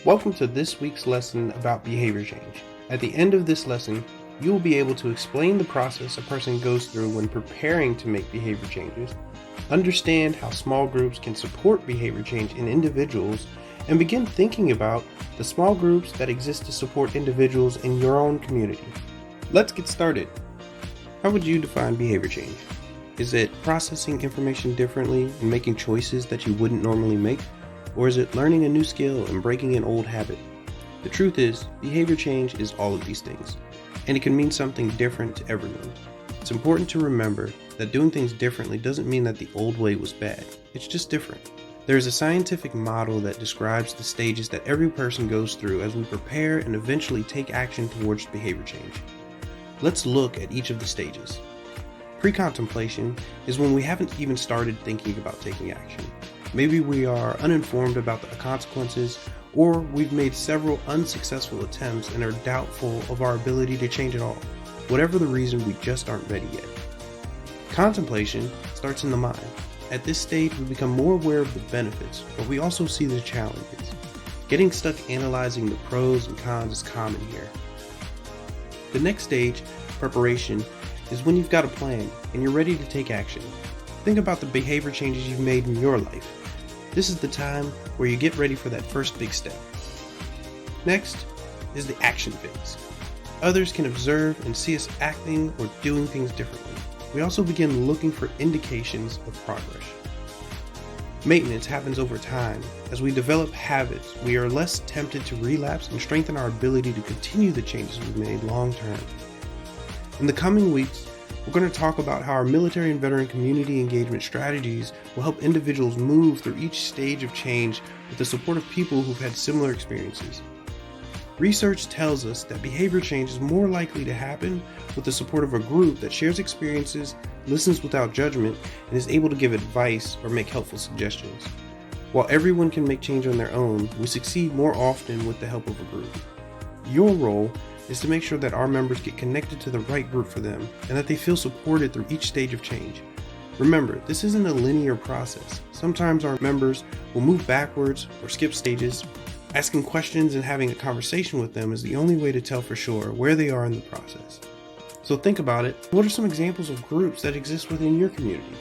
Welcome to this week's lesson about behavior change. At the end of this lesson, you will be able to explain the process a person goes through when preparing to make behavior changes, understand how small groups can support behavior change in individuals, and begin thinking about the small groups that exist to support individuals in your own community. Let's get started. How would you define behavior change? Is it processing information differently and making choices that you wouldn't normally make? Or is it learning a new skill and breaking an old habit? The truth is, behavior change is all of these things, and it can mean something different to everyone. It's important to remember that doing things differently doesn't mean that the old way was bad. It's just different. There is a scientific model that describes the stages that every person goes through as we prepare and eventually take action towards behavior change. Let's look at each of the stages. PreContemplation is when we haven't even started thinking about taking action. Maybe we are uninformed about the consequences, or we've made several unsuccessful attempts and are doubtful of our ability to change at all. Whatever the reason, we just aren't ready yet. Contemplation starts in the mind. At this stage, we become more aware of the benefits, but we also see the challenges. Getting stuck analyzing the pros and cons is common here. The next stage, preparation, is when you've got a plan and you're ready to take action. Think about the behavior changes you've made in your life. This is the time where you get ready for that first big step. Next is the action phase. Others can observe and see us acting or doing things differently. We also begin looking for indications of progress. Maintenance happens over time. As we develop habits, we are less tempted to relapse and strengthen our ability to continue the changes we've made long term. In the coming weeks, we're going to talk about how our military and veteran community engagement strategies will help individuals move through each stage of change with the support of people who've had similar experiences. Research tells us that behavior change is more likely to happen with the support of a group that shares experiences, listens without judgment, and is able to give advice or make helpful suggestions. While everyone can make change on their own, we succeed more often with the help of a group. Your role is to make sure that our members get connected to the right group for them and that they feel supported through each stage of change. Remember, this isn't a linear process. Sometimes our members will move backwards or skip stages. Asking questions and having a conversation with them is the only way to tell for sure where they are in the process. So think about it. What are some examples of groups that exist within your community?